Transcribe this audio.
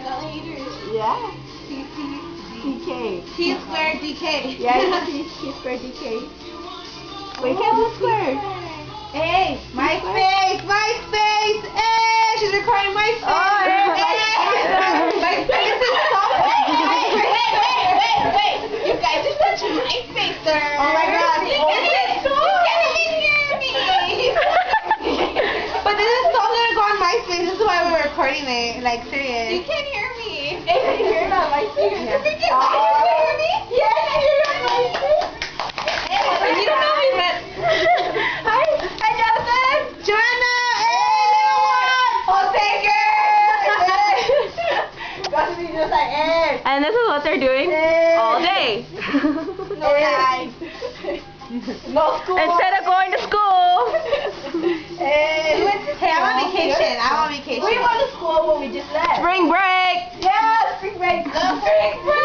got haters. Yeah. DK. T squared DK. Yeah, T squared DK. Wait, can't do squared. Hey, MySpace. Hey, she's recording MySpace. Oh, MySpace is so Wait. You guys are such MySpace, sir. Oh my God. You can't even hear me. But this is so gonna go on MySpace. This is why we're recording it. Like, serious. You can't hear me. You're not MySpace. You can hear me? Yeah, I hear you on MySpace. Hey, you don't know me, but... Hi, Jonathan. Joanna. I'll take her. Got to be just like, hey. And this is what they're doing all day. No life. No school. Instead of going to school. Hey, I'm on vacation. We went to school when we just left. Spring break. Yeah, spring break. Spring break.